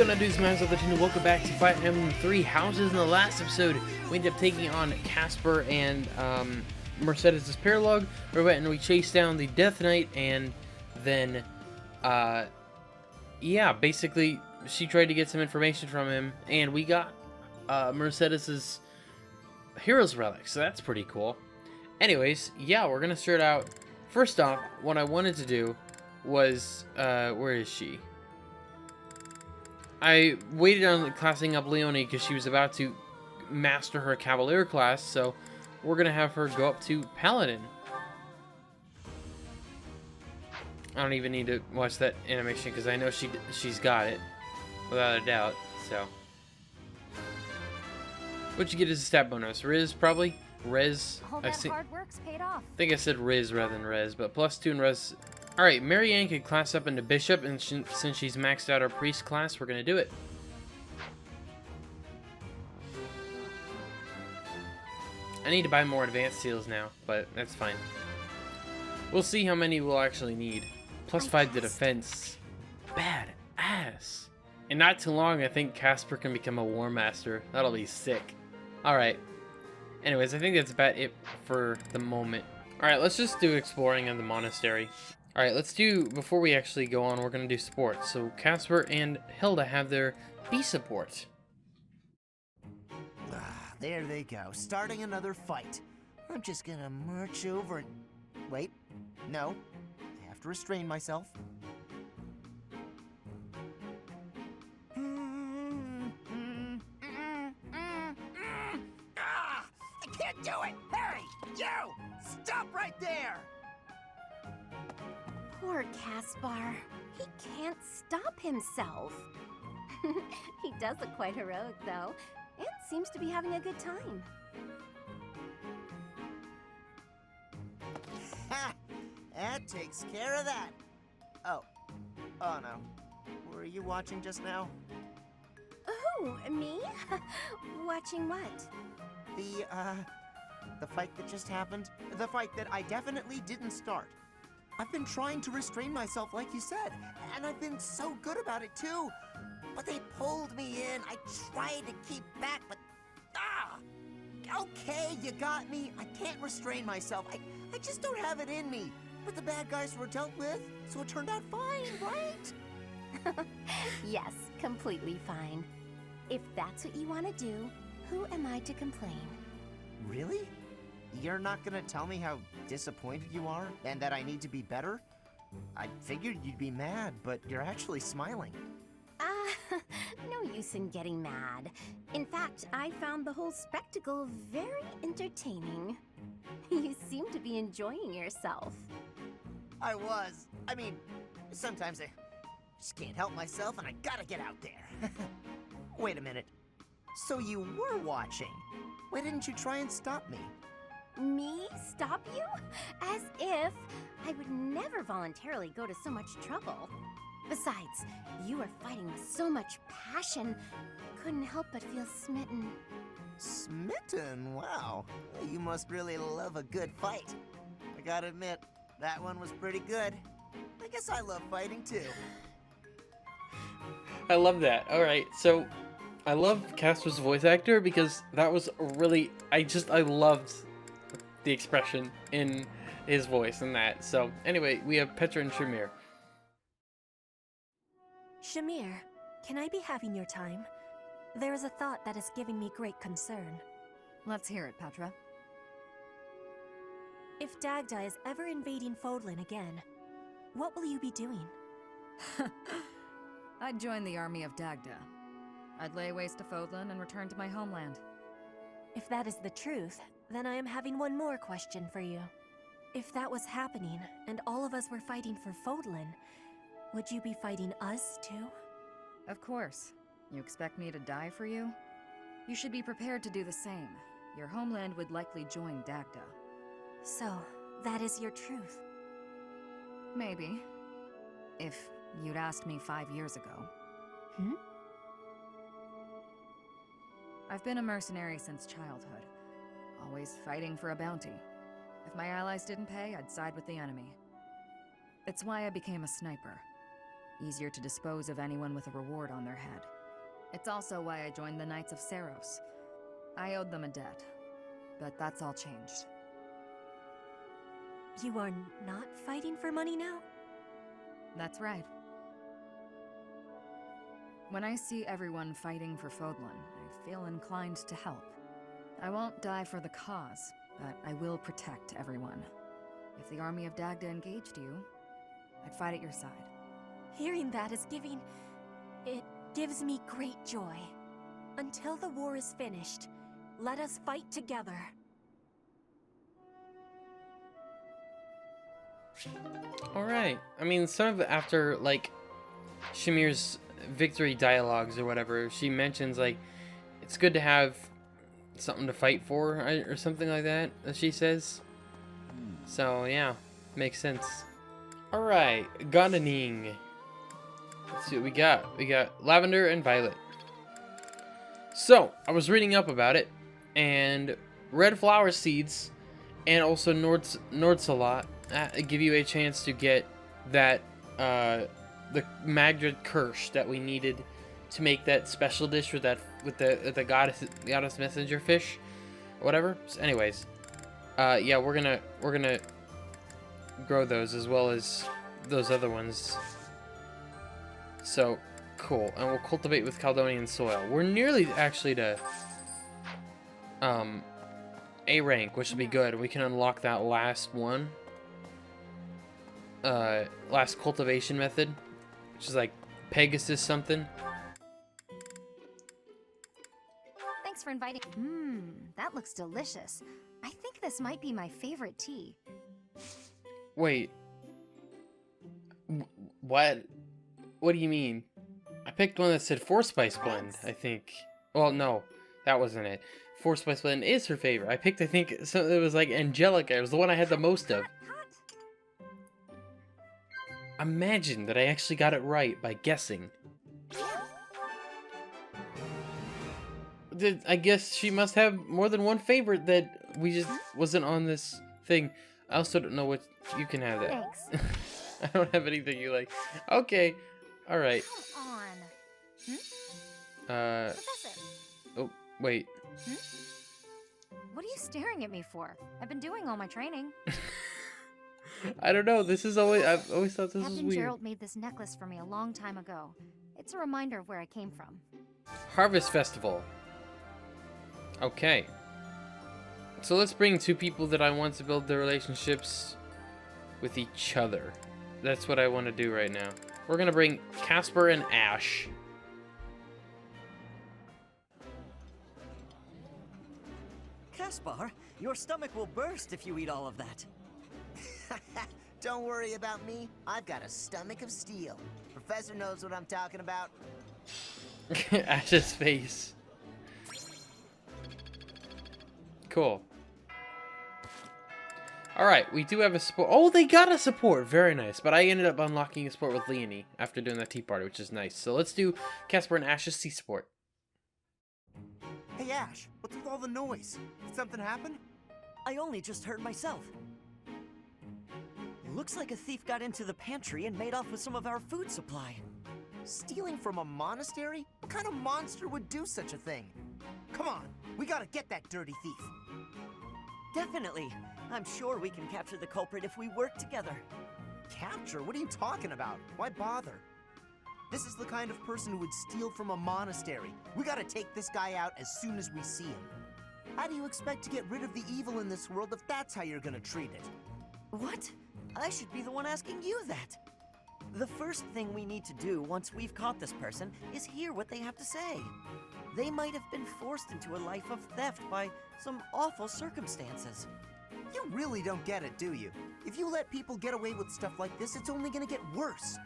going on, dudes? Max of the Team. Welcome back to Fire Emblem 3 Houses. In the last episode, we ended up taking on Casper and Mercedes' Paralog. We went and we chased down the Death Knight, and then, yeah, basically, she tried to get some information from him, and we got Mercedes' Hero's Relic, so that's pretty cool. Anyways, yeah, we're going to start out. First off, what I wanted to do was, where is she? I waited on classing up Leonie because she was about to master her Cavalier class, so we're going to have her go up to Paladin. I don't even need to watch that animation because I know she's got it, without a doubt, so. What'd you get as a stat bonus? Riz, probably? Riz? All that hard work's paid off. I think I said Riz rather than Rez, but +2 in Rez. Alright, Marianne can class up into Bishop, and since she's maxed out her Priest class, we're going to do it. I need to buy more advanced seals now, but that's fine. We'll see how many we'll actually need. +5 to defense. Bad ass. In not too long, I think Casper can become a War Master. That'll be sick. Alright. Anyways, I think that's about it for the moment. Alright, let's just do exploring in the monastery. Alright, let's do, before we actually go on, we're going to do support. So Casper and Hilda have their B support. There they go, starting another fight. I'm just gonna march over and... Wait, no. I have to restrain myself. I can't do it! Harry! You! Stop right there! Poor Caspar. He can't stop himself. He does look quite heroic, though, and seems to be having a good time. Ha! That takes care of that. Oh. Oh, no. Were you watching just now? Who? Me? Watching what? The fight that just happened. The fight that I definitely didn't start. I've been trying to restrain myself, like you said, and I've been so good about it, too. But they pulled me in. I tried to keep back, but... Okay, you got me. I can't restrain myself. I just don't have it in me. But the bad guys were dealt with, so it turned out fine, right? Yes, completely fine. If that's what you want to do, who am I to complain? Really? You're not gonna tell me how disappointed you are, and that I need to be better? I figured you'd be mad, but you're actually smiling. No use in getting mad. In fact, I found the whole spectacle very entertaining. You seem to be enjoying yourself. I was. I mean, sometimes I just can't help myself and I gotta get out there. Wait a minute. So you were watching? Why didn't you try and stop me? Me? Stop you? As if I would never voluntarily go to so much trouble. Besides, you were fighting with so much passion, couldn't help but feel smitten. Smitten? Wow. You must really love a good fight. I gotta admit, that one was pretty good. I guess I love fighting too. I love that. Alright, so I love Casper's voice actor because that was really, I loved the expression in his voice and that. So anyway, we have Petra and Shamir. Shamir, can I be having your time? There is a thought that is giving me great concern. Let's hear it, Petra. If Dagda is ever invading Fodlan again, what will you be doing? I'd join the army of Dagda. I'd lay waste to Fodlan and return to my homeland. If that is the truth, then I am having one more question for you. If that was happening, and all of us were fighting for Fodlan, would you be fighting us too? Of course. You expect me to die for you? You should be prepared to do the same. Your homeland would likely join Dagda. So, that is your truth? Maybe. If you'd asked me 5 years ago. Hmm? I've been a mercenary since childhood. Always fighting for a bounty. If my allies didn't pay, I'd side with the enemy. It's why I became a sniper. Easier to dispose of anyone with a reward on their head. It's also why I joined the Knights of Saros. I owed them a debt, but that's all changed. You are not fighting for money now? That's right. When I see everyone fighting for Fodlan, I feel inclined to help. I won't die for the cause, but I will protect everyone. If the army of Dagda engaged you, I'd fight at your side. Hearing that is it gives me great joy. Until the war is finished, let us fight together. Alright. I mean, some of it after, like, Shamir's victory dialogues or whatever, she mentions, like, it's good to have something to fight for, or something like that, as she says. So, yeah, makes sense. Alright, gardening. Let's see what we got. We got lavender and violet. So, I was reading up about it, and red flower seeds and also Nordsalot give you a chance to get that, the Magdred Kirsch that we needed to make that special dish with the goddess messenger fish, or whatever. So anyways, yeah, we're gonna grow those as well as those other ones. So cool, and we'll cultivate with Caledonian soil. We're nearly actually to A rank, which will be good. We can unlock that last one, last cultivation method, which is like Pegasus something. Thanks for inviting. That looks delicious. I think this might be my favorite tea. Wait. What? What do you mean? I picked one that said 4-spice blend, I think. Well, no, that wasn't it. 4-spice blend is her favorite. I picked, I think, so it was like Angelica. It was the one I had the most of. Imagine that I actually got it right by guessing. I guess she must have more than one favorite that we just wasn't on this thing. I also don't know what you can have that. Thanks. I don't have anything you like. Okay. All right. Come on. Professor. Oh, wait. What are you staring at me for? I've been doing all my training. I don't know. This is always, I've always thought this was Captain weird. Gerald made this necklace for me a long time ago. It's a reminder of where I came from. Harvest Festival. Okay. So let's bring two people that I want to build their relationships with each other. That's what I want to do right now. We're gonna bring Casper and Ash. Caspar, your stomach will burst if you eat all of that. Don't worry about me. I've got a stomach of steel. Professor knows what I'm talking about. Ash's face. Cool. Alright, we do have a support. Oh, they got a support. Very nice. But I ended up unlocking a support with Leonie after doing that tea party, which is nice. So let's do Casper and Ash's sea support. Hey, Ash, what's with all the noise? Did something happen? I only just heard myself. Looks like a thief got into the pantry and made off with some of our food supply. Stealing from a monastery? What kind of monster would do such a thing? Come on, we gotta get that dirty thief. Definitely. I'm sure we can capture the culprit if we work together. Capture? What are you talking about? Why bother? This is the kind of person who would steal from a monastery. We gotta take this guy out as soon as we see him. How do you expect to get rid of the evil in this world if that's how you're gonna treat it? What? I should be the one asking you that. The first thing we need to do once we've caught this person is hear what they have to say. They might have been forced into a life of theft by some awful circumstances. You really don't get it, do you? If you let people get away with stuff like this, it's only gonna get worse.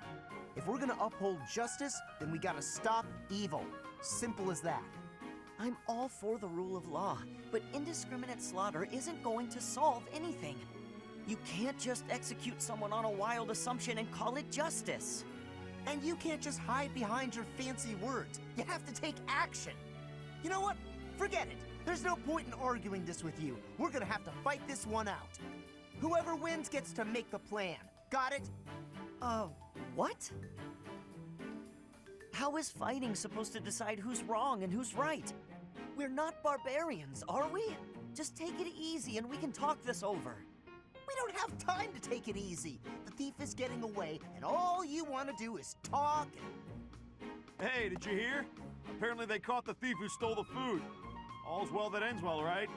If we're gonna uphold justice, then we gotta stop evil. Simple as that. I'm all for the rule of law, but indiscriminate slaughter isn't going to solve anything. You can't just execute someone on a wild assumption and call it justice. And you can't just hide behind your fancy words. You have to take action. You know what? Forget it. There's no point in arguing this with you. We're gonna have to fight this one out. Whoever wins gets to make the plan. Got it? What? How is fighting supposed to decide who's wrong and who's right? We're not barbarians, are we? Just take it easy and we can talk this over. We don't have time to take it easy. The thief is getting away, and all you want to do is talk and... Hey, did you hear? Apparently they caught the thief who stole the food. All's well that ends well, right?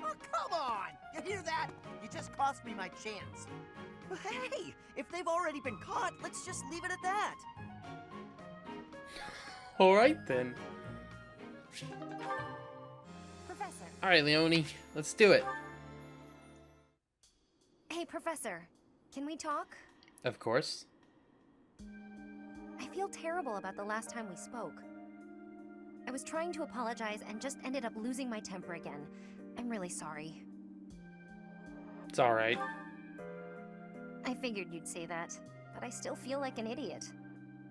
Oh, come on! You hear that? You just cost me my chance. Hey, if they've already been caught, let's just leave it at that. Alright then. Professor. Alright, Leone, let's do it. Hey, Professor. Can we talk? Of course. I feel terrible about the last time we spoke. I was trying to apologize and just ended up losing my temper again. I'm really sorry. It's alright. I figured you'd say that, but I still feel like an idiot.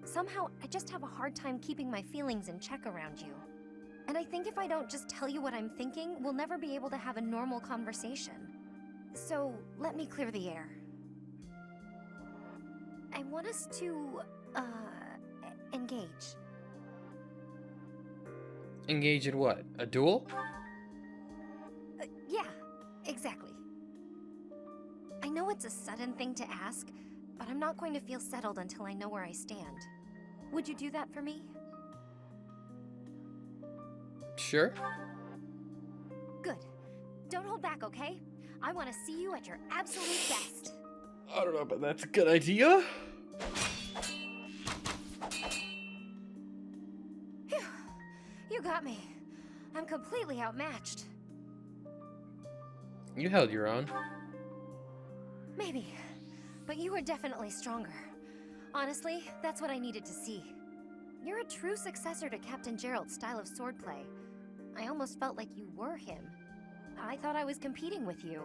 Somehow, I just have a hard time keeping my feelings in check around you. And I think if I don't just tell you what I'm thinking, we'll never be able to have a normal conversation. So, let me clear the air. I want us to, engage. Engage in what? A duel? Yeah, exactly. I know it's a sudden thing to ask, but I'm not going to feel settled until I know where I stand. Would you do that for me? Sure. Good. Don't hold back, okay? I want to see you at your absolute best. I don't know, but that's a good idea. Phew. You got me. I'm completely outmatched. You held your own. Maybe. But you were definitely stronger. Honestly, that's what I needed to see. You're a true successor to Captain Gerald's style of swordplay. I almost felt like you were him. I thought I was competing with you.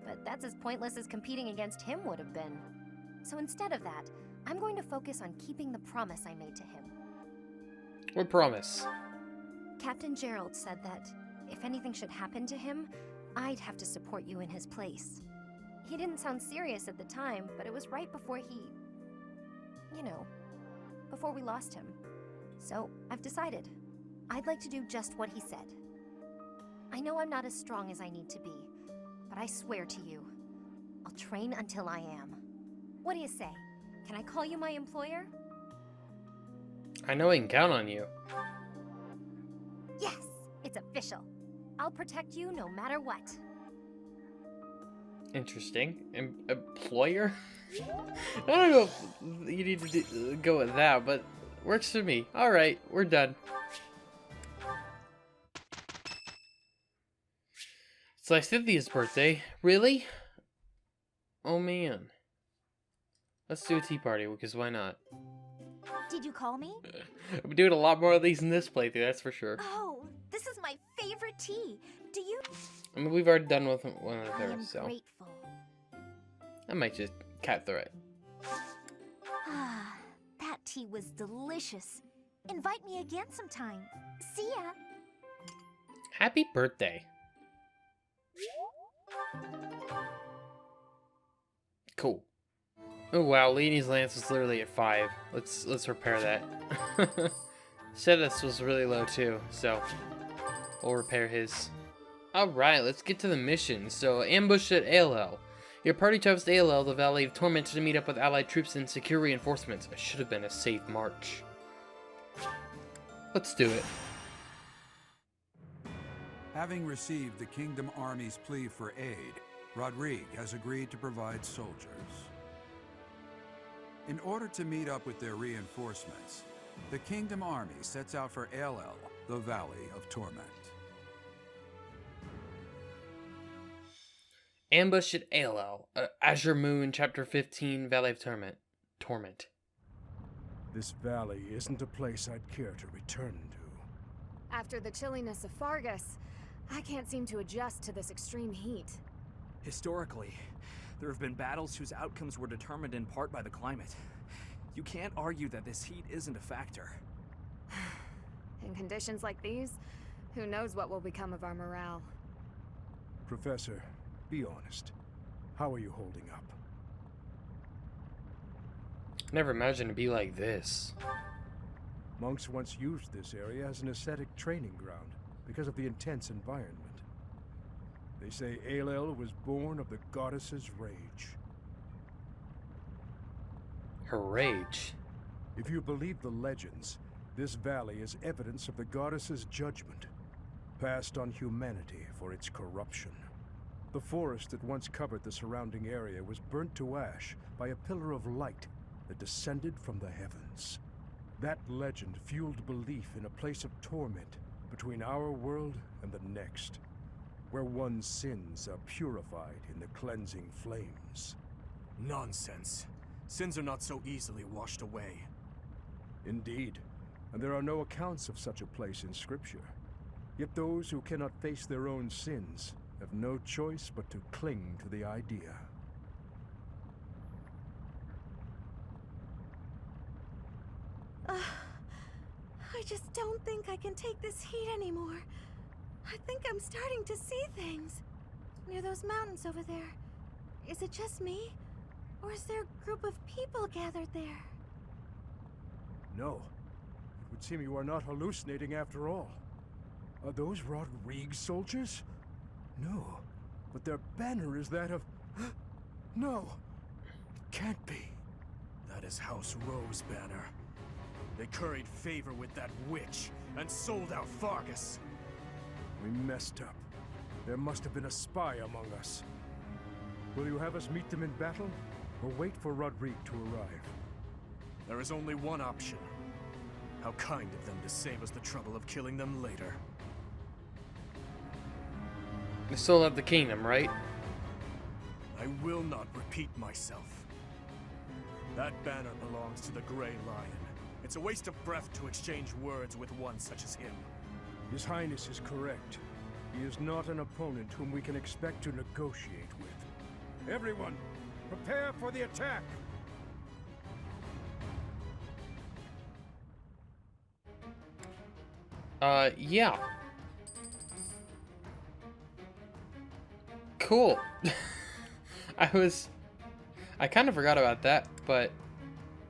But that's as pointless as competing against him would have been. So instead of that, I'm going to focus on keeping the promise I made to him. What promise? Captain Gerald said that if anything should happen to him, I'd have to support you in his place. He didn't sound serious at the time, but it was right before he... you know, before we lost him. So, I've decided. I'd like to do just what he said. I know I'm not as strong as I need to be, but I swear to you, I'll train until I am. What do you say? Can I call you my employer? I know I can count on you. Yes, it's official. I'll protect you no matter what. Interesting. Employer? I don't know if you need to go with that, but works for me. Alright, we're done. It's like Cynthia's birthday. Really? Oh man. Let's do a tea party, because why not? Did you call me? I'm doing a lot more of these in this playthrough, that's for sure. Oh, this is my favorite tea. Do you? I mean, we've already done with one of I am theirs, so grateful. I might just cat through it. Ah, that tea was delicious. Invite me again sometime. See ya. Happy birthday. Cool. Oh wow, Leonie's lance was literally at 5. Let's repair that. Cetus was really low too, so we'll repair his. Alright, let's get to the mission. So, ambush at ALL. Your party travels to ALL, the Valley of Torment, to meet up with allied troops and secure reinforcements. It should have been a safe march. Let's do it. Having received the Kingdom Army's plea for aid, Rodrigue has agreed to provide soldiers. In order to meet up with their reinforcements, the Kingdom Army sets out for ALL, the Valley of Torment. Ambush at ALL. Azure Moon, Chapter 15, Valley of Torment. This valley isn't a place I'd care to return to. After the chilliness of Fargus, I can't seem to adjust to this extreme heat. Historically, there have been battles whose outcomes were determined in part by the climate. You can't argue that this heat isn't a factor. In conditions like these, who knows what will become of our morale. Professor, be honest. How are you holding up? Never imagined it'd be like this. Monks once used this area as an ascetic training ground because of the intense environment. They say Aelel was born of the goddess's rage. Her rage. If you believe the legends, this valley is evidence of the goddess's judgment, passed on humanity for its corruption. The forest that once covered the surrounding area was burnt to ash by a pillar of light that descended from the heavens. That legend fueled belief in a place of torment between our world and the next, where one's sins are purified in the cleansing flames. Nonsense. Sins are not so easily washed away. Indeed, and there are no accounts of such a place in Scripture. Yet those who cannot face their own sins have no choice but to cling to the idea. I just don't think I can take this heat anymore. I think I'm starting to see things. Near those mountains over there. Is it just me? Or is there a group of people gathered there? No. It would seem you are not hallucinating after all. Are those Rodriguez soldiers? No. But their banner is that of... No. It can't be. That is House Rowe's banner. They curried favor with that witch and sold out Fargus. We messed up. There must have been a spy among us. Will you have us meet them in battle, or wait for Rodriguez to arrive? There is only one option. How kind of them to save us the trouble of killing them later. They still have the kingdom, right? I will not repeat myself. That banner belongs to the Grey Lion. It's a waste of breath to exchange words with one such as him. His Highness is correct. He is not an opponent whom we can expect to negotiate with. Everyone, prepare for the attack! Yeah. Cool. I kind of forgot about that, but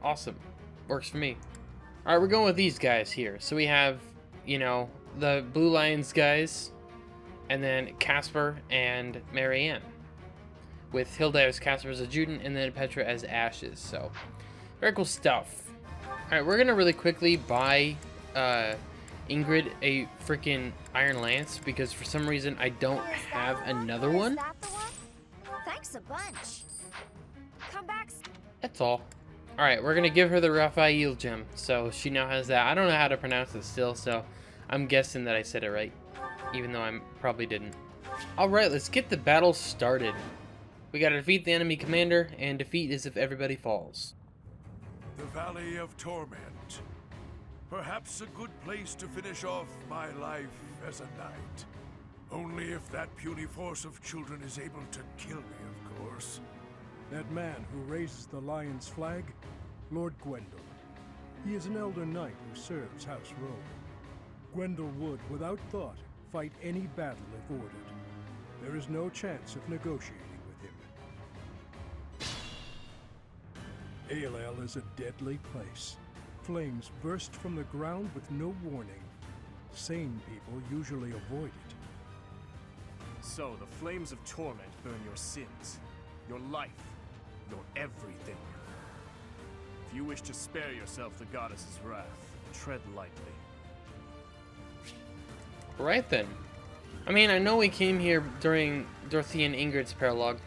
awesome. Works for me. Alright, we're going with these guys here. So we have, you know, the Blue Lions guys, and then Casper and Marianne. With Hilda as Casper's adjutant, and then Petra as Ashes. So, very cool stuff. Alright, we're gonna really quickly buy Ingrid a freaking Iron Lance, because for some reason I don't have another one. Is that the one? Thanks a bunch. Come back. That's all. Alright, we're gonna give her the Raphael gem, so she now has that. I don't know how to pronounce it still, so I'm guessing that I said it right, even though I probably didn't. Alright, let's get the battle started. We gotta defeat the enemy commander, and defeat is if everybody falls. The Valley of Torment. Perhaps a good place to finish off my life as a knight. Only if that puny force of children is able to kill me, of course. That man who raises the Lion's flag, Lord Gwendol. He is an elder knight who serves House Rowe. Gwendol would, without thought, fight any battle if ordered. There is no chance of negotiating with him. Aelel is a deadly place. Flames burst from the ground with no warning. Sane people usually avoid it. So, the flames of torment burn your sins, your life, your everything. If you wish to spare yourself the goddess's wrath, tread lightly. Right then. I mean, I know we came here during Dorothy and Ingrid's prologue,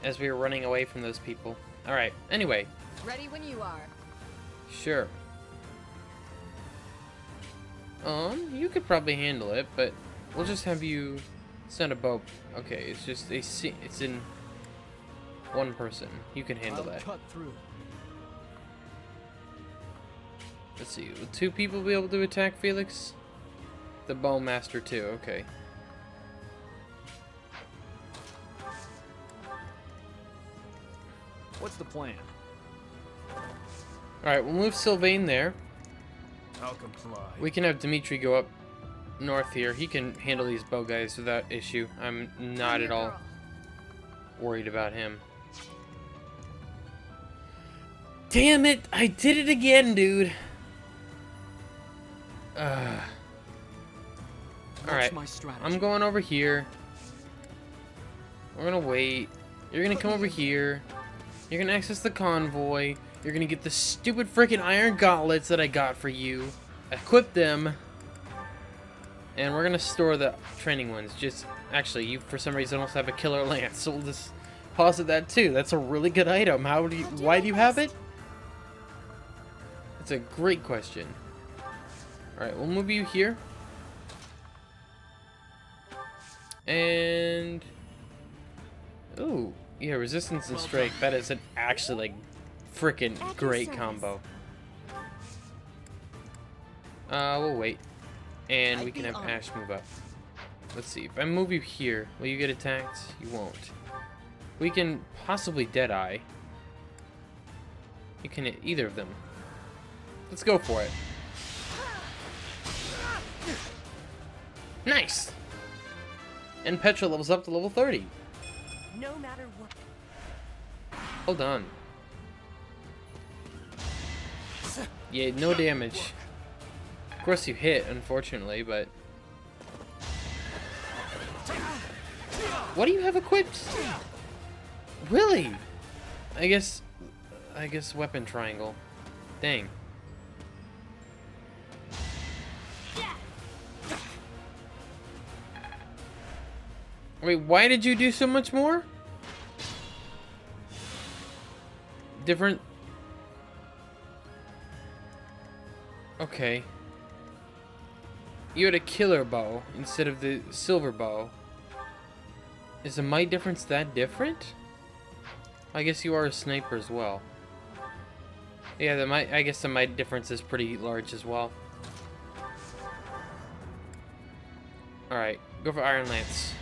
as we were running away from those people. Alright, anyway. Ready when you are. Sure. You could probably handle it, but we'll just have you send a boat. Okay, it's just it's in one person. You can handle that. Cut through. Let's see. Will 2 people be able to attack Felix? The Bowmaster too. Okay. What's the plan? Alright, we'll move Sylvain there. I'll comply. We can have Dimitri go up north here. He can handle these bow guys without issue. I'm not at all worried about him. Damn it! I did it again, dude. Alright, I'm going over here. We're gonna wait. You're gonna come over here. You're gonna access the convoy. You're gonna get the stupid freaking iron gauntlets that I got for you. Equip them. And we're gonna store the training ones. Just, actually, you for some reason also have a killer lance, so we'll just posit that too. That's a really good item. Why do you have it? It's a great question. Alright, we'll move you here. And... ooh, yeah, resistance and strike. That is an actually, like, freaking great combo. We'll wait. And we can have Ash move up. Let's see. If I move you here, will you get attacked? You won't. We can possibly Deadeye. You can hit either of them. Let's go for it. Nice! And Petra levels up to level 30. No matter what. Hold on. Yeah, no damage. Of course you hit, unfortunately, but... what do you have equipped? Really? I guess weapon triangle. Dang. Wait, why did you do so much more? Different... okay. You had a killer bow instead of the silver bow. Is the might difference that different? I guess you are a sniper as well. Yeah, I guess the might difference is pretty large as well. Alright, go for Iron Lance.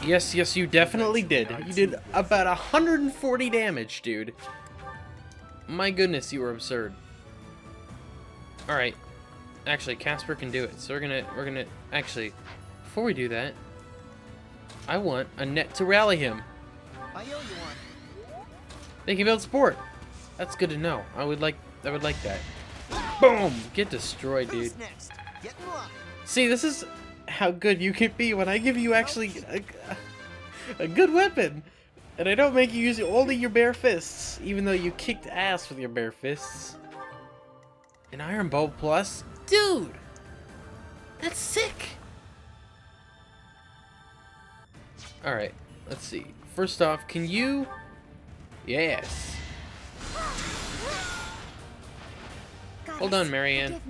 Yes, yes, you definitely did. You did about 140 damage, dude. My goodness, you were absurd. Alright. Actually, Casper can do it. So we're gonna actually, before we do that, I want a net to rally him. I owe you one. They can build sport. That's good to know. I would like that. Boom! Get destroyed, dude. Who's next? Get in line. See, this is how good you can be when I give you actually a good weapon. And I don't make you use only your bare fists, even though you kicked ass with your bare fists. An Iron Bow Plus? Dude! That's sick! Alright, let's see. First off, can you... yes. Hold on, Marianne.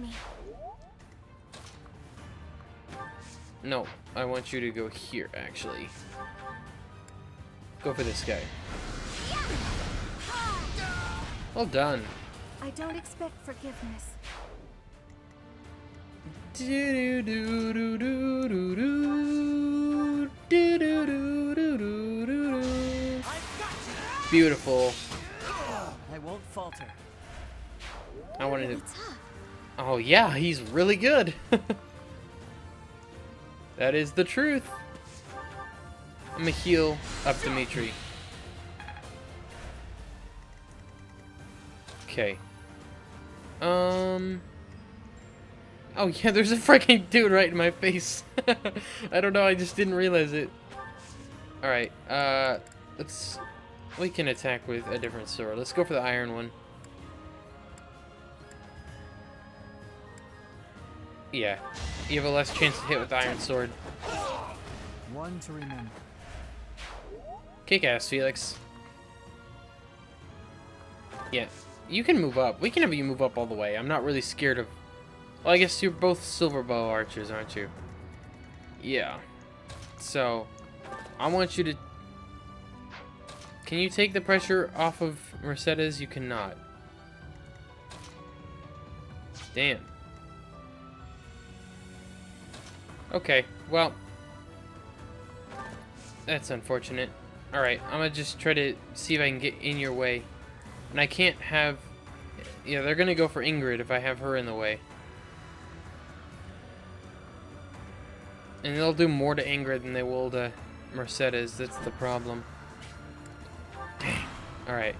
No, I want you to go here, actually. Go for this guy. Well done. I don't expect forgiveness. Beautiful. I won't falter. I wanted to... oh yeah, he's really good. That is the truth. I'm gonna heal up Dimitri. Okay. Oh yeah, there's a freaking dude right in my face. I don't know, I just didn't realize it. Alright, we can attack with a different sword. Let's go for the iron one. Yeah, you have a less chance to hit with the iron sword. One to remember. Kick ass, Felix. Yeah, you can move up. We can have you move up all the way. I'm not really scared of... well, I guess you're both silver bow archers, aren't you? Yeah. So, I want you to... can you take the pressure off of Mercedes? You cannot. Damn. Okay, well... that's unfortunate. Alright, I'm gonna just try to see if I can get in your way. And I can't have... yeah, they're gonna go for Ingrid if I have her in the way. And they'll do more to Ingrid than they will to Mercedes. That's the problem. Dang. Alright.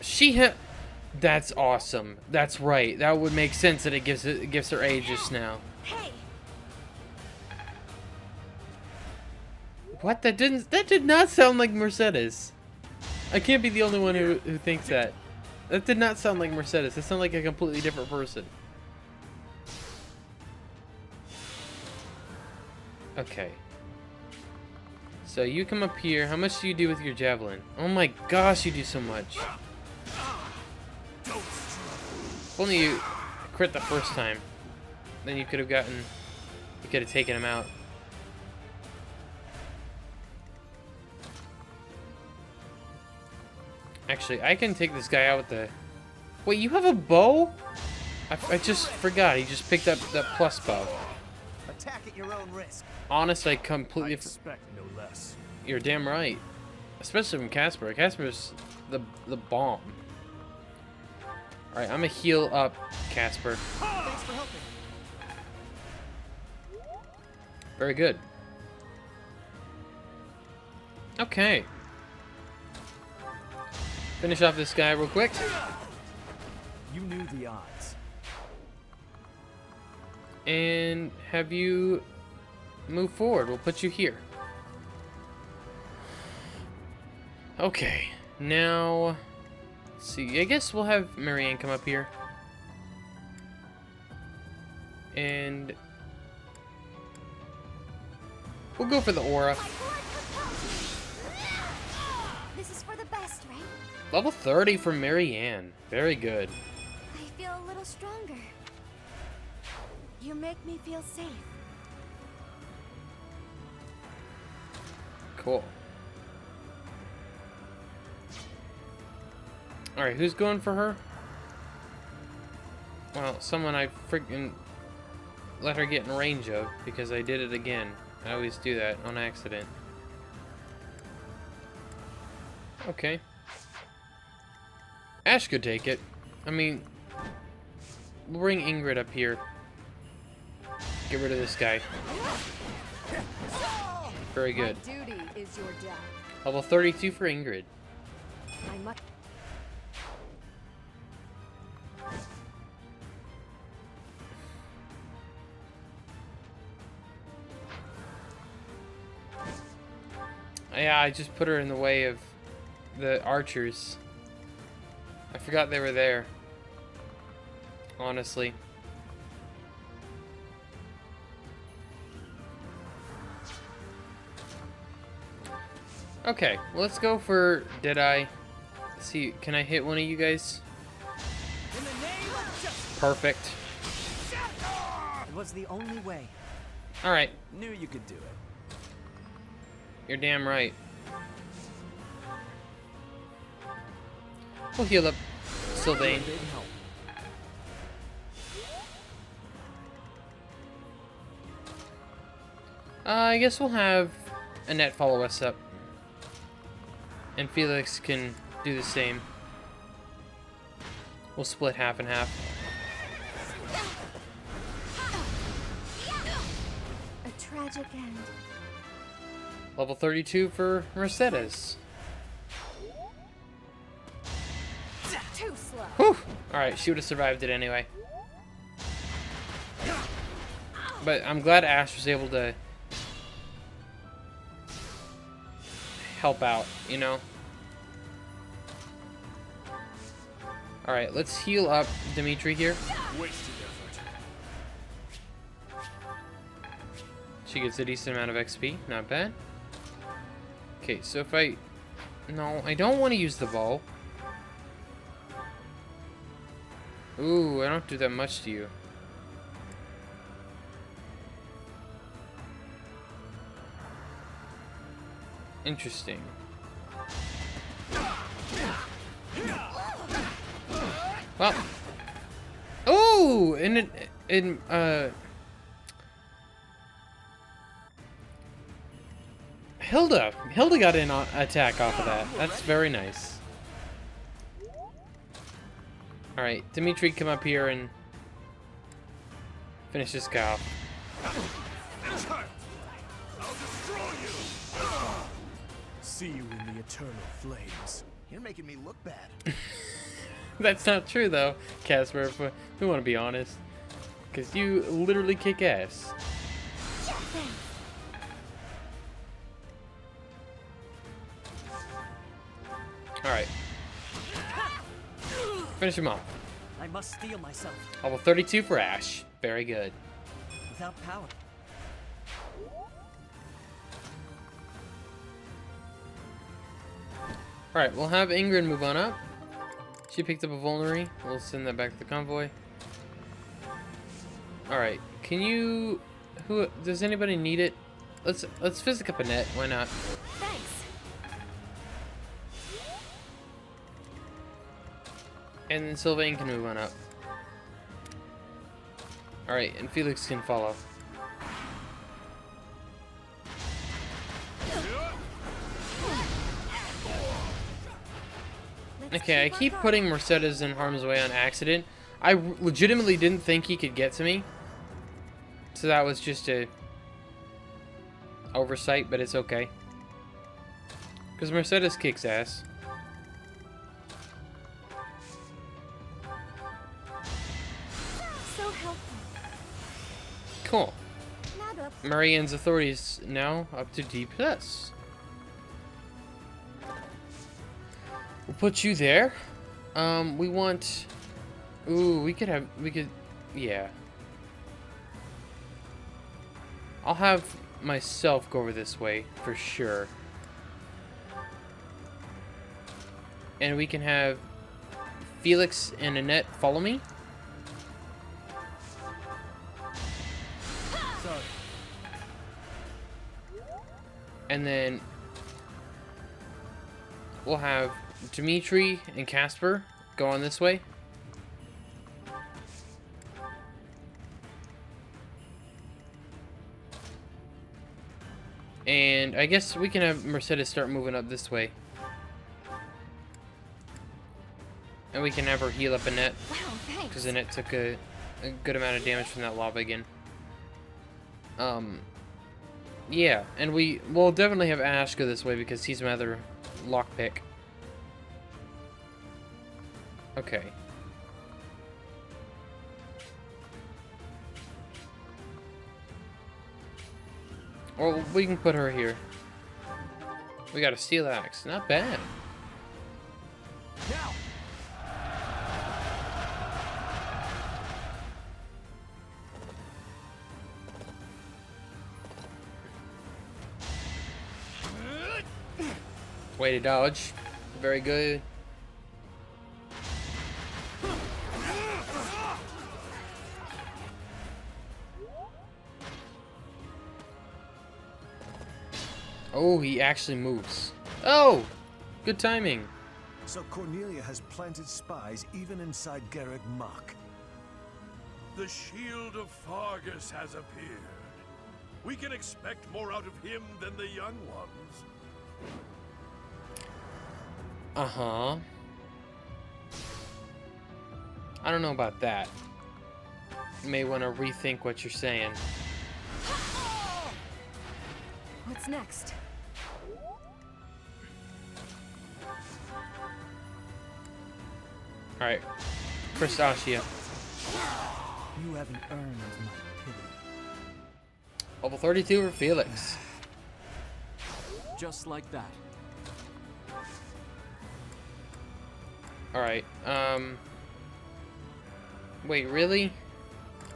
She hit. That's awesome. That's right. That would make sense that it gives her Aegis now. Hey, What? That did not sound like Mercedes. I can't be the only one who thinks that. That did not sound like Mercedes. It sounded like a completely different person. Okay. So you come up here. How much do you do with your javelin? Oh my gosh, you do so much. If only you crit the first time. Then you could have taken him out. Actually, I can take this guy out with the... Wait, you have a bow? I just forgot. He just picked up that plus bow. Attack at your own risk. Honest, I completely... I expect no less. You're damn right. Especially from Casper. Casper's the bomb. Alright, I'm gonna heal up Casper. Thanks for helping. Very good. Okay. Finish off this guy real quick. You knew the odds. And have you move forward. We'll put you here. Okay. Now, let's see. I guess we'll have Marianne come up here. And we'll go for the aura. This is for the best, right? Level 30 for Marianne. Very good. I feel a little stronger. You make me feel safe. Cool. Alright, who's going for her? Well, someone I freaking let her get in range of, because I did it again. I always do that on accident. Okay. Ash could take it. I mean, we'll bring Ingrid up here. Get rid of this guy. Very good. My duty is your death. Level 32 for Ingrid. I must. Yeah, I just put her in the way of the archers. I forgot they were there. Honestly. Okay, well, let's go for Deadeye. Let's see, can I hit one of you guys? Perfect. It was the only way. Alright, Knew you could do it. you're damn right. We'll heal up Sylvain. Big help. I guess we'll have Annette follow us up. And Felix can do the same. We'll split half and half. A tragic end. Level 32 for Mercedes. Too slow. Whew! Alright, she would have survived it anyway. But I'm glad Ash was able to help out, you know? Alright, let's heal up Dimitri here. Wasted effort. She gets a decent amount of XP, not bad. Okay, so if I... No, I don't want to use the bow. Ooh, I don't do that much to you. Interesting. Well. Ooh, and Hilda got an attack off of that. That's very nice. Alright, Dimitri, come up here and Finish this guy off. I'll destroy you! See you in the eternal flames. You're making me look bad. That's not true though, Casper, if we want to be honest. Because you literally kick ass. Alright. Finish him off. I must steel myself. Level 32 for Ash. Very good. Without power. Alright, we'll have Ingrid move on up. She picked up a vulnerary. We'll send that back to the convoy. Alright, can you... does anybody need it? Let's physic up a net. Why not? Thanks. And then Sylvain can move on up. Alright, and Felix can follow. Okay, I keep putting Mercedes in harm's way on accident. I legitimately didn't think he could get to me. So that was just a oversight, but it's okay. Because Mercedes kicks ass. So helpful. Cool. Not up. Marianne's authorities now up to D+. We'll put you there. We want... Ooh, we could... Yeah. I'll have myself go over this way, for sure. And we can have Felix and Annette follow me. Sorry. And then we'll have Dimitri and Casper go on this way. And I guess we can have Mercedes start moving up this way. And we can have her heal up Annette. Wow, thanks. Because Annette took a good amount of damage from that lava again. Yeah, and we'll definitely have Ash go this way because he's my other lockpick. Okay. Or we can put her here. We got a steel axe. Not bad. Now. Way to dodge. Very good. Oh, he actually moves. Oh! Good timing. So Cornelia has planted spies even inside Garreg Mach. The shield of Fargus has appeared. We can expect more out of him than the young ones. Uh-huh. I don't know about that. You may want to rethink what you're saying. What's next? Alright. First Ashia. You haven't earned my pity. Level 32 for Felix. Just like that. Alright, wait, really?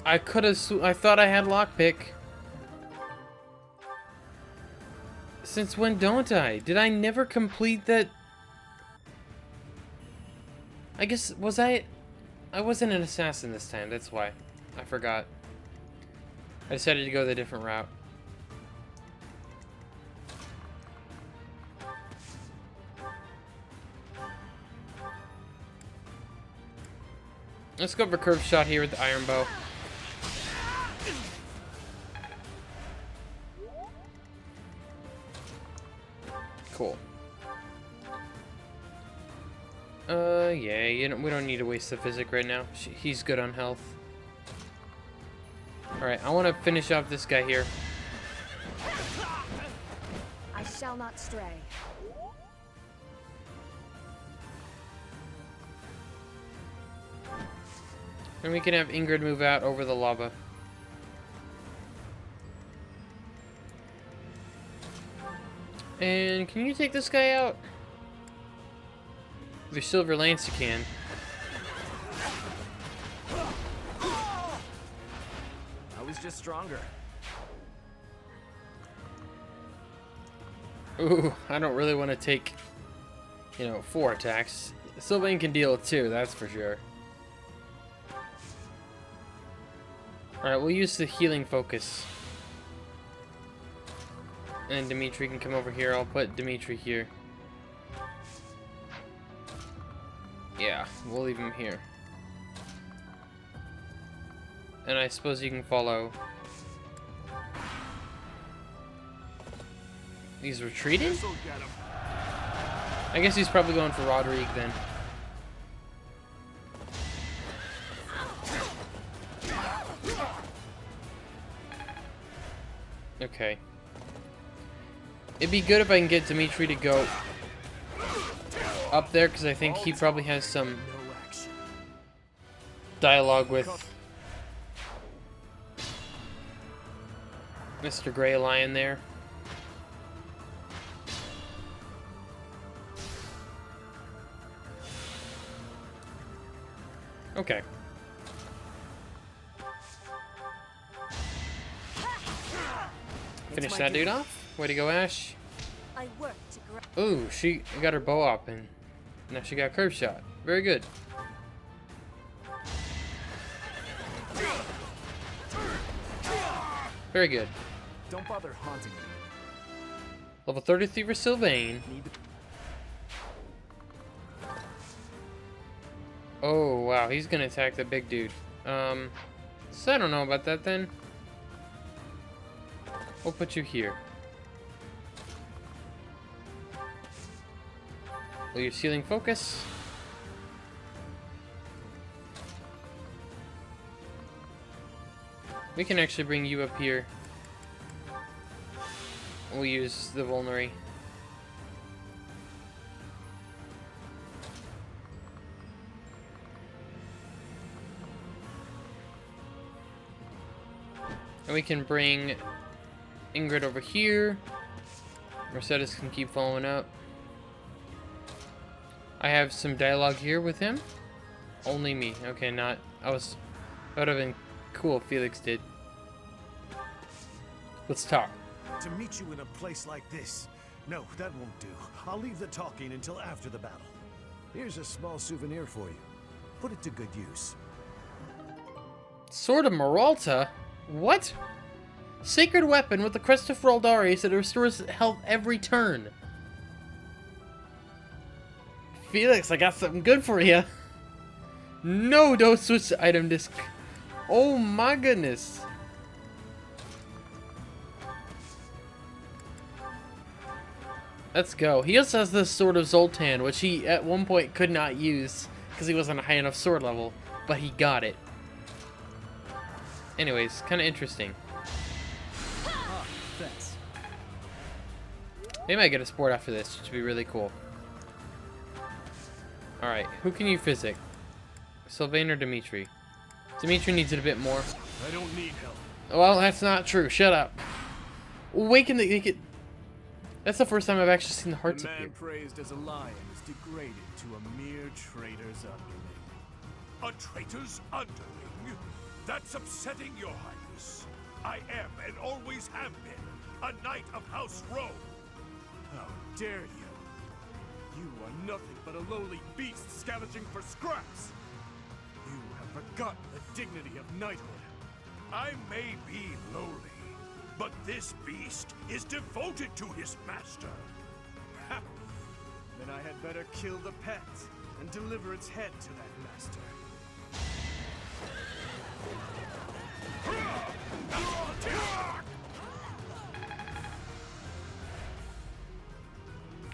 I thought I had lockpick. Since when don't I? Did I never complete that? I guess, I wasn't an assassin this time, that's why. I forgot. I decided to go the different route. Let's go for curved shot here with the iron bow. Cool. Yeah, we don't need to waste the physic right now. He's good on health. Alright, I want to finish off this guy here. I shall not stray. And we can have Ingrid move out over the lava. And can you take this guy out? With your silver lance you can. I was just stronger. Ooh, I don't really want to take, you know, 4 attacks. Sylvain can deal with 2, that's for sure. Alright, we'll use the healing focus. And Dimitri can come over here. I'll put Dimitri here. Yeah, we'll leave him here. And I suppose you can follow. He's retreating? I guess he's probably going for Rodrigue then. Okay. It'd be good if I can get Dimitri to go up there, because I think he probably has some dialogue with Mr. Grey Lion there. Okay. Finish that dude off. Way to go, Ash. I work to Ooh, she got her bow up and now she got curve shot. Very good. Very good. Don't bother haunting me. Level 33 for Sylvain. Oh, wow. He's gonna attack the big dude. So I don't know about that then. We'll put you here. Will your healing focus? We can actually bring you up here. We'll use the Vulnerary. And we can bring Ingrid over here. Mercedes can keep following up. I have some dialogue here with him. Only me. Okay, not... That would have been cool if Felix did. Let's talk. To meet you in a place like this. No, that won't do. I'll leave the talking until after the battle. Here's a small souvenir for you. Put it to good use. Sword of Maralta? What? Sacred weapon with the crest of Feraldaris that restores health every turn. Felix, I got something good for you. No, don't switch the item disc. Oh my goodness. Let's go. He also has this Sword of Zoltan, which he at one point could not use because he wasn't a high enough sword level, but he got it. Anyways, kind of interesting. Thanks. They might get a sport after this, which would be really cool. Alright, who can you physic? Sylvain or Dimitri? Dimitri needs it a bit more. I don't need help. Well, that's not true. Shut up. Waken the... That's the first time I've actually seen the hearts The man appear. praised as a lion is degraded to a mere traitor's underling. A traitor's underling? That's upsetting, Your Highness. I am and always have been a knight of House Rome. How dare you? You are nothing but a lowly beast scavenging for scraps. You have forgotten the dignity of knighthood. I may be lowly, but this beast is devoted to his master. Ha! Then I had better kill the pet and deliver its head to that master.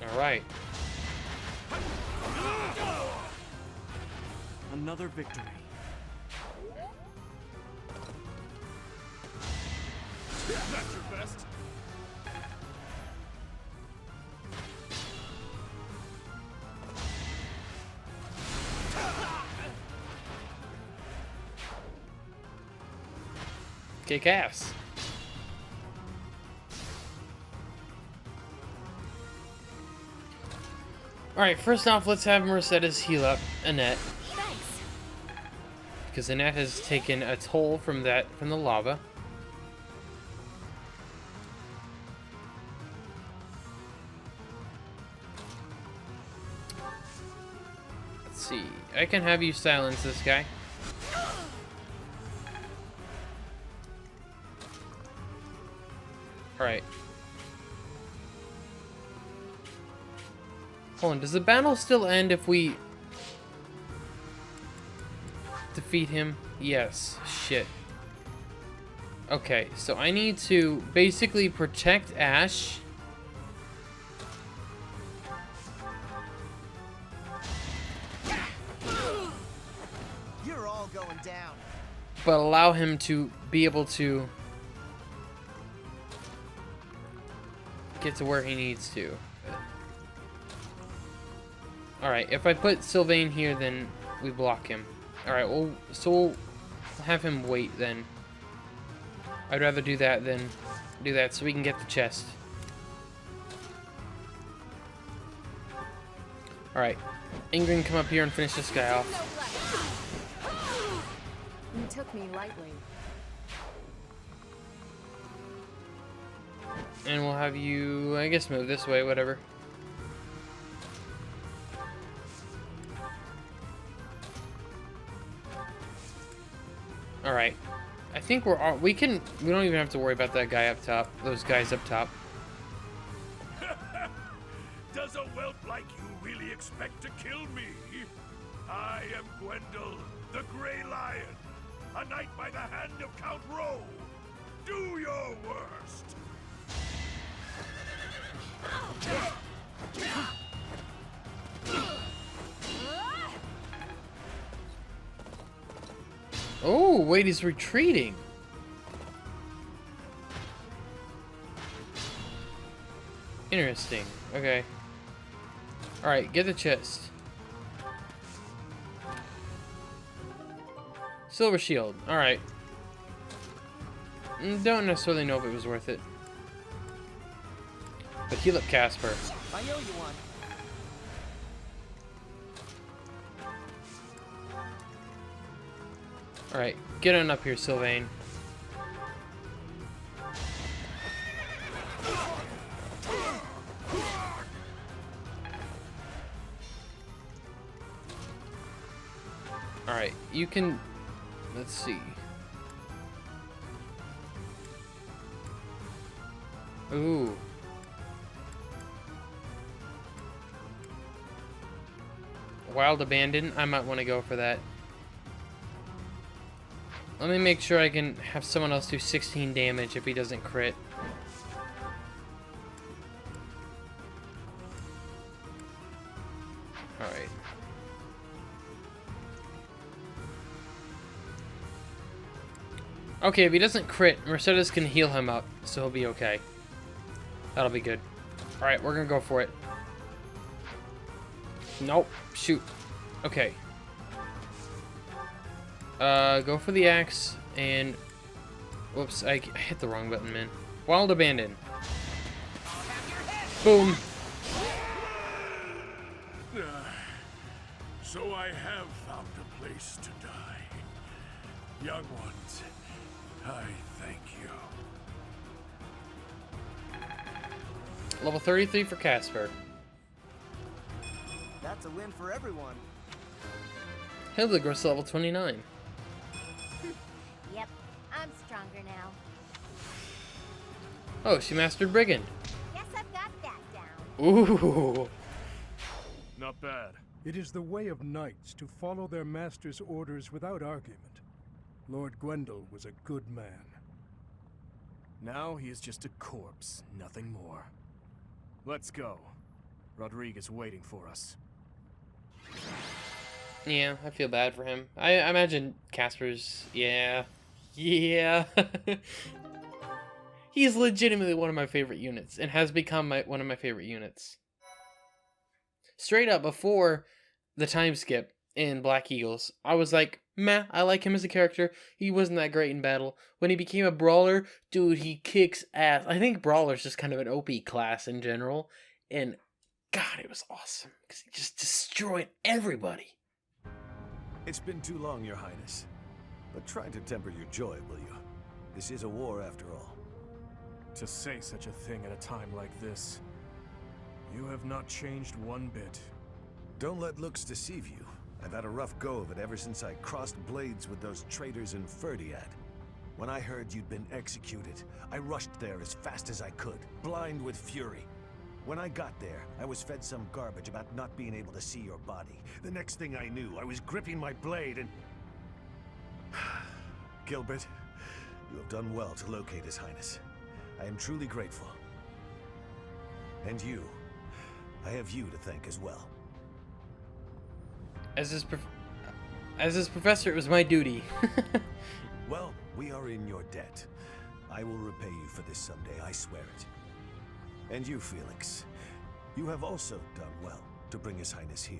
Alright. Another victory. That's your best. Kick ass. Alright, first off, let's have Mercedes heal up Annette. Thanks. Because Annette has taken a toll from the lava. Let's see. I can have you silence this guy. Alright. Hold on, does the battle still end if we defeat him? Yes. Shit. Okay, so I need to basically protect Ash. You're all going down. But allow him to be able to get to where he needs to. Alright, if I put Sylvain here, then we block him. Alright, well, so we'll have him wait then. I'd rather do that than do that so we can get the chest. Alright, Ingrid, come up here and finish this guy off. You took me lightly. And we'll have you, I guess, move this way, whatever. Alright. I think we don't even have to worry about that guy up top. Those guys up top. Does a whelp like you really expect to kill me? I am Gwendol, the Grey Lion, a knight by the hand of Count Rowe. Do your worst. Oh, wait, he's retreating. Interesting. Okay. Alright, get the chest. Silver shield. Alright. Don't necessarily know if it was worth it. But heal up Casper. I owe you one. Alright, get on up here, Sylvain. Alright, you can... Let's see. Ooh. Wild Abandon? I might want to go for that. Let me make sure I can have someone else do 16 damage if he doesn't crit. Alright. Okay, if he doesn't crit, Mercedes can heal him up, so he'll be okay. That'll be good. Alright, we're gonna go for it. Nope. Shoot. Okay. Go for the axe, and... Whoops, I hit the wrong button, man. Wild Abandon. Boom. So I have found a place to die. Young ones, I thank you. Level 33 for Casper. That's a win for everyone. Hildegard's level 29. Yep, I'm stronger now. Oh, she mastered Brigand. Guess I've got that down. Ooh. Not bad. It is the way of knights to follow their master's orders without argument. Lord Gwendol was a good man. Now he is just a corpse, nothing more. Let's go. Rodrigue is waiting for us. Yeah, I feel bad for him. I imagine Casper's... Yeah. Yeah. He's legitimately one of my favorite units and has become one of my favorite units. Straight up, before the time skip in Black Eagles, I was like, meh, I like him as a character. He wasn't that great in battle. When he became a brawler, dude, he kicks ass. I think brawler's just kind of an OP class in general. And God, it was awesome because he just destroyed everybody. It's been too long, Your Highness. But try to temper your joy, will you? This is a war after all. To say such a thing at a time like this. You have not changed one bit. Don't let looks deceive you. I've had a rough go of it ever since I crossed blades with those traitors in Ferdiad. When I heard you'd been executed, I rushed there as fast as I could, blind with fury. When I got there, I was fed some garbage about not being able to see your body. The next thing I knew, I was gripping my blade and... Gilbert, you have done well to locate His Highness. I am truly grateful. And you, I have you to thank as well. As his professor, it was my duty. Well, we are in your debt. I will repay you for this someday, I swear it. And you, Felix, you have also done well to bring His Highness here.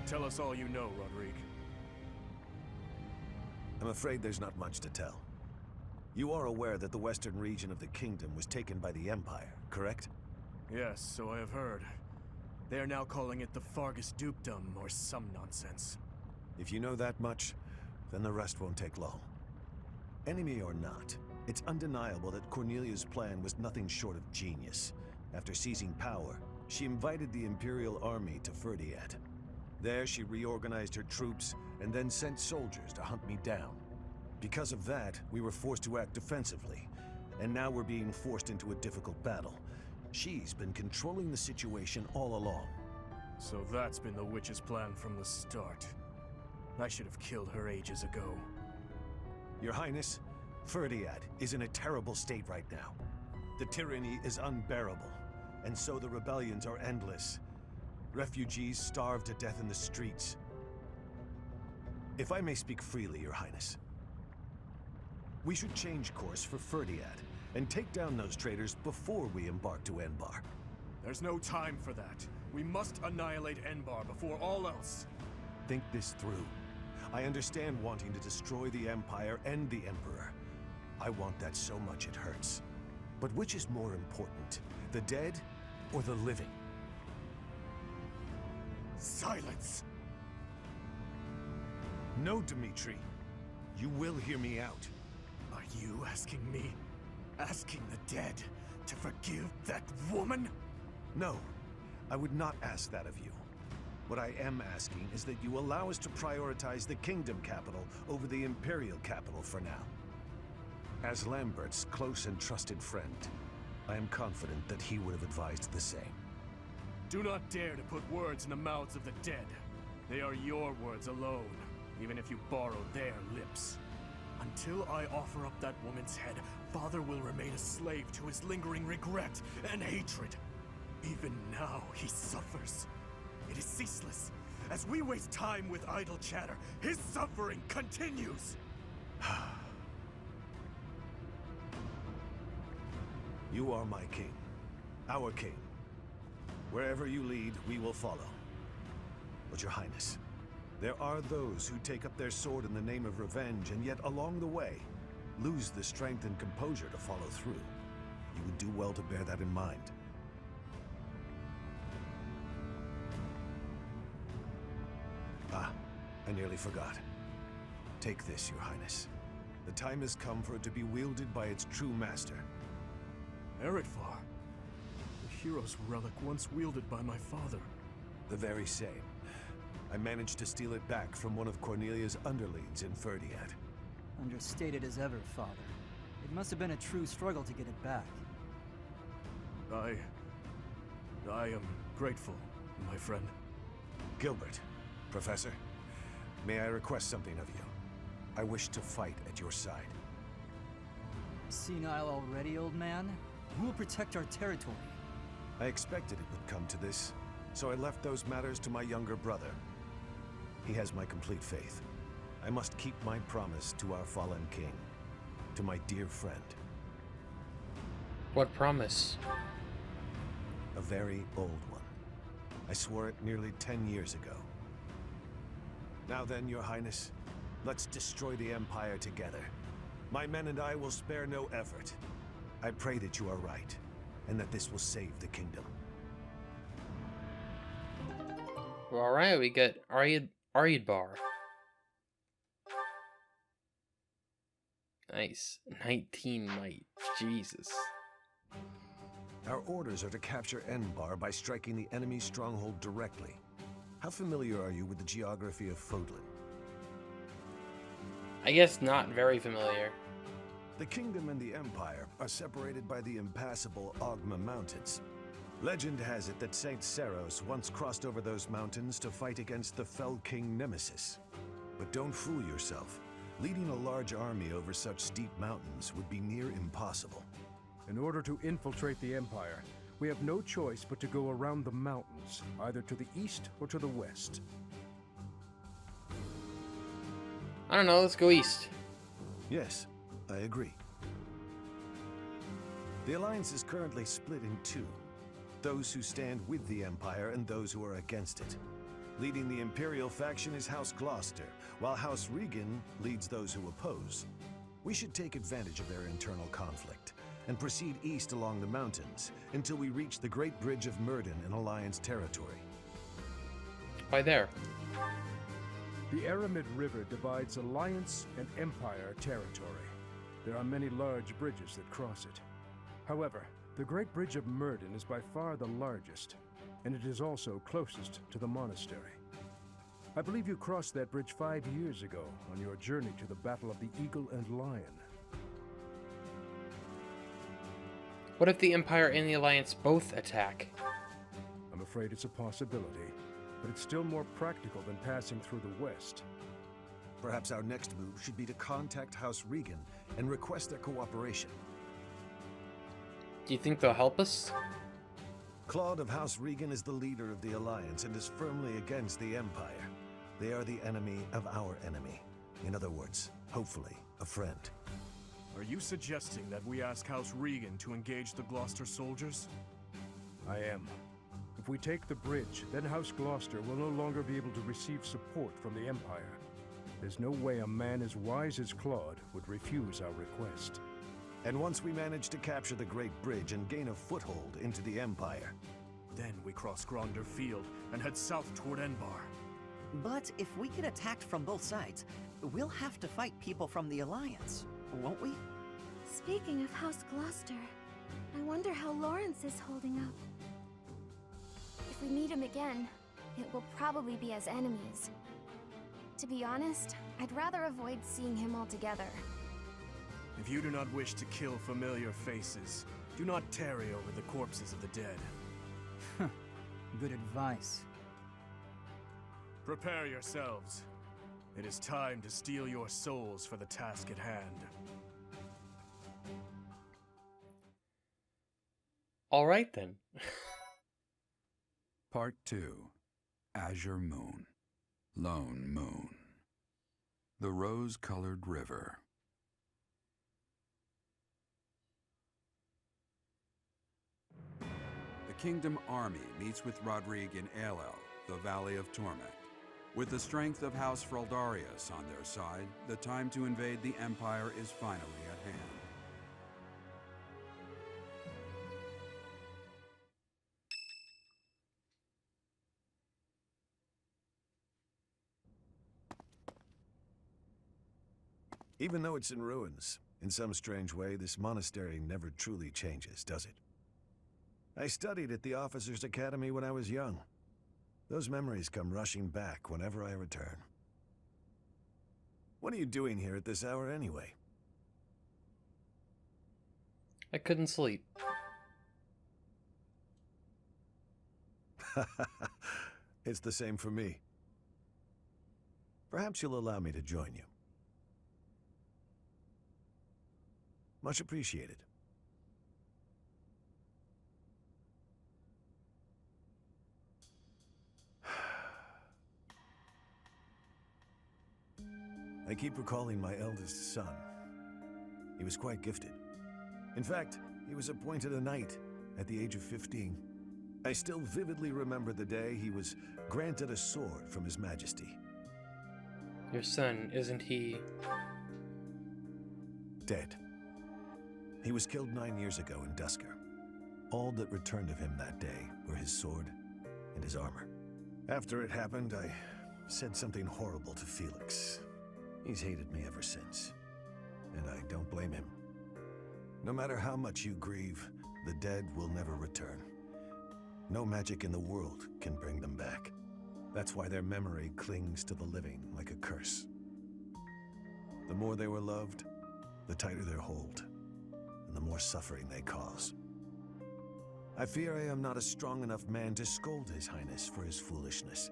Tell us all you know, Rodrigue. I'm afraid there's not much to tell. You are aware that the western region of the kingdom was taken by the Empire, correct? Yes, so I have heard. They are now calling it the Fargus Dukedom, or some nonsense. If you know that much, then the rest won't take long. Enemy or not, it's undeniable that Cornelia's plan was nothing short of genius. After seizing power, she invited the Imperial army to Ferdiad. There she reorganized her troops and then sent soldiers to hunt me down. Because of that, we were forced to act defensively, and now we're being forced into a difficult battle. She's been controlling the situation all along. So that's been the witch's plan from the start. I should have killed her ages ago. Your Highness, Ferdiad is in a terrible state right now. The tyranny is unbearable, and so the rebellions are endless. Refugees starve to death in the streets. If I may speak freely, Your Highness, we should change course for Ferdiad and take down those traitors before we embark to Enbar. There's no time for that. We must annihilate Enbar before all else. Think this through. I understand wanting to destroy the Empire and the Emperor. I want that so much it hurts. But which is more important, the dead or the living? Silence! No, Dmitri. You will hear me out. Are you asking me? Asking the dead to forgive that woman? No, I would not ask that of you. What I am asking is that you allow us to prioritize the Kingdom capital over the Imperial capital for now. As Lambert's close and trusted friend, I am confident that he would have advised the same. Do not dare to put words in the mouths of the dead. They are your words alone, even if you borrow their lips. Until I offer up that woman's head, Father will remain a slave to his lingering regret and hatred. Even now, he suffers. It is ceaseless. As we waste time with idle chatter, his suffering continues. You are my king. Our king. Wherever you lead, we will follow. But Your Highness, there are those who take up their sword in the name of revenge and yet along the way, lose the strength and composure to follow through. You would do well to bear that in mind. Ah, I nearly forgot. Take this, Your Highness. The time has come for it to be wielded by its true master. Eretvar, the hero's relic once wielded by my father. The very same. I managed to steal it back from one of Cornelia's underlings in Ferdiad. Understated as ever, Father. It must have been a true struggle to get it back. I am grateful, my friend. Gilbert, Professor, may I request something of you? I wish to fight at your side. Senile already, old man? Who will protect our territory? I expected it would come to this, so I left those matters to my younger brother. He has my complete faith. I must keep my promise to our fallen king, to my dear friend. What promise? A very old one. I swore it nearly 10 years ago. Now then, Your Highness, let's destroy the Empire together. My men and I will spare no effort. I pray that you are right, and that this will save the kingdom. Well, alright, we got Aridbar. Nice. 19 might. Jesus. Our orders are to capture Enbar by striking the enemy's stronghold directly. How familiar are you with the geography of Fodlan? I guess not very familiar. The kingdom and the empire are separated by the impassable Ogma Mountains. Legend has it that Saint Seros once crossed over those mountains to fight against the fell king Nemesis. But don't fool yourself. Leading a large army over such steep mountains would be near impossible. In order to infiltrate the Empire, we have no choice but to go around the mountains, either to the east or to the west. I don't know, let's go east. Yes, I agree. The Alliance is currently split in two. Those who stand with the Empire and those who are against it. Leading the Imperial faction is House Gloucester, while House Regan leads those who oppose. We should take advantage of their internal conflict and proceed east along the mountains until we reach the Great Bridge of Myrden in Alliance territory. Why there? The Aramid River divides Alliance and Empire territory. There are many large bridges that cross it. However, the Great Bridge of Myrden is by far the largest, and it is also closest to the monastery. I believe you crossed that bridge 5 years ago on your journey to the Battle of the Eagle and Lion. What if the Empire and the Alliance both attack? I'm afraid it's a possibility, but it's still more practical than passing through the west. Perhaps our next move should be to contact House Regan and request their cooperation. Do you think they'll help us? Claude of House Regan is the leader of the Alliance and is firmly against the Empire. They are the enemy of our enemy. In other words, hopefully, a friend. Are you suggesting that we ask House Regan to engage the Gloucester soldiers? I am. If we take the bridge, then House Gloucester will no longer be able to receive support from the Empire. There's no way a man as wise as Claude would refuse our request. And once we manage to capture the Great Bridge and gain a foothold into the Empire, then we cross Gronder Field and head south toward Enbar. But if we get attacked from both sides, we'll have to fight people from the Alliance, won't we? Speaking of House Gloucester, I wonder how Lawrence is holding up. If we meet him again, it will probably be as enemies. To be honest, I'd rather avoid seeing him altogether. If you do not wish to kill familiar faces, do not tarry over the corpses of the dead. Good advice. Prepare yourselves. It is time to steal your souls for the task at hand. All right then. Part 2. Azure Moon. Lone Moon. The Rose-Colored River. The Kingdom Army meets with Rodrigue in Aelel, the Valley of Torment. With the strength of House Fraldarius on their side, the time to invade the Empire is finally at hand. even though it's in ruins, in some strange way, this monastery never truly changes, does it? I studied at the Officers' Academy when I was young. Those memories come rushing back whenever I return. What are you doing here at this hour anyway? I couldn't sleep. It's the same for me. Perhaps you'll allow me to join you. Much appreciated. I keep recalling my eldest son. He was quite gifted. In fact, he was appointed a knight at the age of 15. I still vividly remember the day he was granted a sword from His Majesty. Your son, isn't he... Dead. He was killed 9 years ago in Dusker. All that returned of him that day were his sword and his armor. After it happened, I said something horrible to Felix. He's hated me ever since, and I don't blame him. No matter how much you grieve, the dead will never return. No magic in the world can bring them back. That's why their memory clings to the living like a curse. The more they were loved, the tighter their hold, and the more suffering they cause. I fear I am not a strong enough man to scold His Highness for his foolishness.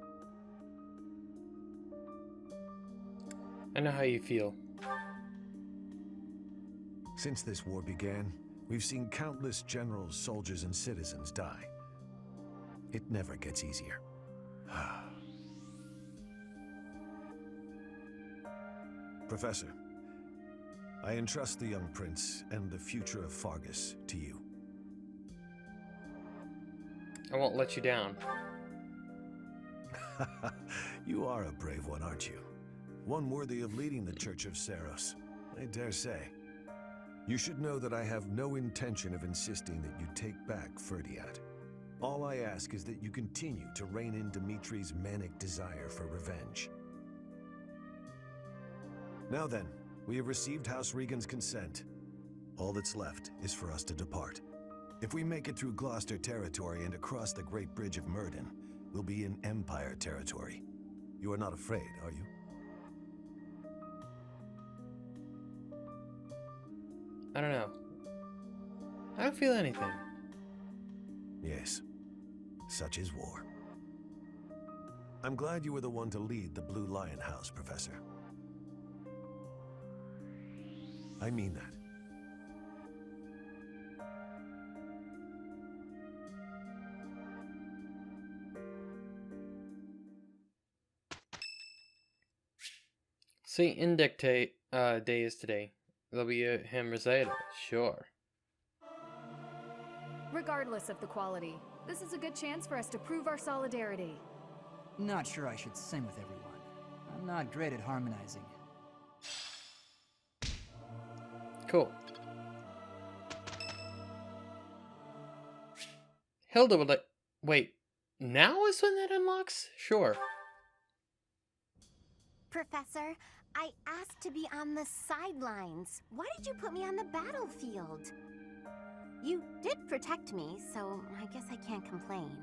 I know how you feel. Since this war began, we've seen countless generals, soldiers, and citizens die. It never gets easier. Professor, I entrust the young prince and the future of Fargus to you. I won't let you down. You are a brave one, aren't you? One worthy of leading the Church of Seros, I dare say. You should know that I have no intention of insisting that you take back Ferdiat. All I ask is that you continue to rein in Dimitri's manic desire for revenge. Now then, we have received House Regan's consent. All that's left is for us to depart. If we make it through Gloucester territory and across the Great Bridge of Myrden, we'll be in Empire territory. You are not afraid, are you? I don't know. I don't feel anything. Yes. Such is war. I'm glad you were the one to lead the Blue Lion House, Professor. I mean that. St. Indicate Day is today. There'll be a hymn recital, sure. Regardless of the quality, this is a good chance for us to prove our solidarity. Not sure I should sing with everyone. I'm not great at harmonizing. Cool. Hilda would like... Wait, now is when that unlocks? Sure. Professor, I asked to be on the sidelines. Why did you put me on the battlefield? You did protect me, so I guess I can't complain.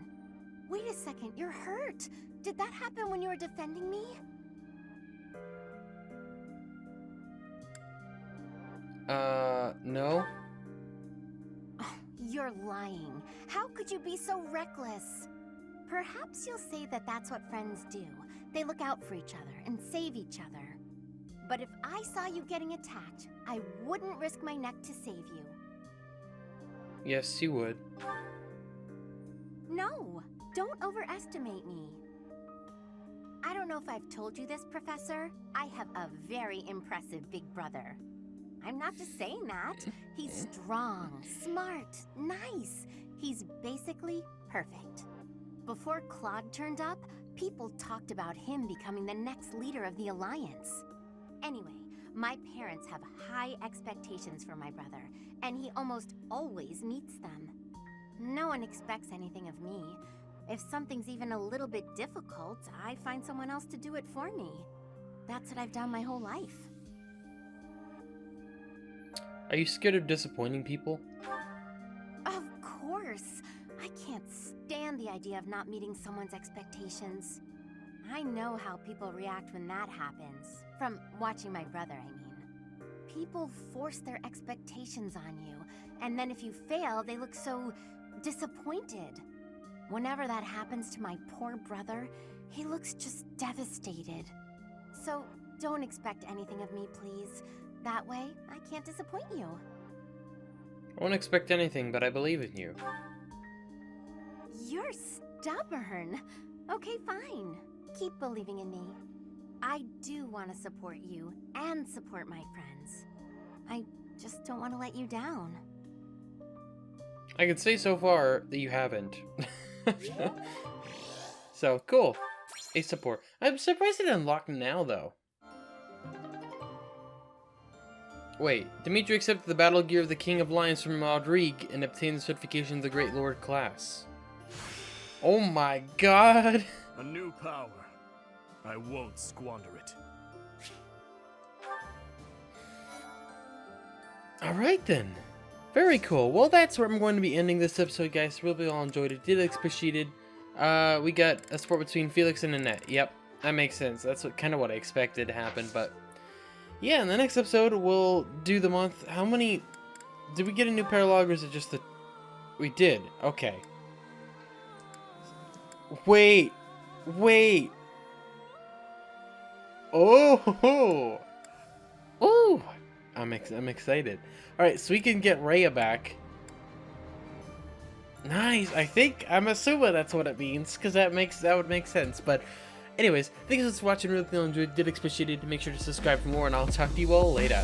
Wait a second, you're hurt. Did that happen when you were defending me? No. Oh, you're lying. How could you be so reckless? Perhaps you'll say that that's what friends do. They look out for each other and save each other. But if I saw you getting attacked, I wouldn't risk my neck to save you. Yes, you would. No, don't overestimate me. I don't know if I've told you this, Professor. I have a very impressive big brother. I'm not just saying that. He's strong, smart, nice. He's basically perfect. Before Claude turned up, people talked about him becoming the next leader of the Alliance. Anyway, my parents have high expectations for my brother, and he almost always meets them. No one expects anything of me. If something's even a little bit difficult, I find someone else to do it for me. That's what I've done my whole life. Are you scared of disappointing people? Of course. I can't stand the idea of not meeting someone's expectations. I know how people react when that happens. From watching my brother, I mean. People force their expectations on you, and then if you fail, they look so disappointed. Whenever that happens to my poor brother, he looks just devastated. So don't expect anything of me, please. That way, I can't disappoint you. I won't expect anything, but I believe in you. You're stubborn. Okay, fine. Keep believing in me. I do want to support you and support my friends. I just don't want to let you down. I can say so far that you haven't. So, cool. A support. I'm surprised it unlocked now, though. Wait, Dimitri accepted the battle gear of the King of Lions from Rodrigue and obtained the certification of the Great Lord class. Oh my god! A new power. I won't squander it. Alright then. Very cool. Well, that's where I'm going to be ending this episode, guys. Really all enjoyed it. Did appreciate it. We got a sport between Felix and Annette. Yep, that makes sense. That's kind of what I expected to happen, but... yeah, in the next episode, we'll do the month. How many... did we get a new paralog, or is it just the... we did. Okay. Wait. Wait. Oh! Ooh! I'm excited. Alright, so we can get Rhea back. Nice! I'm assuming that's what it means, because that would make sense, but... anyways, thank you so much for watching. Really enjoyed. Did appreciate it. Make sure to subscribe for more, and I'll talk to you all later.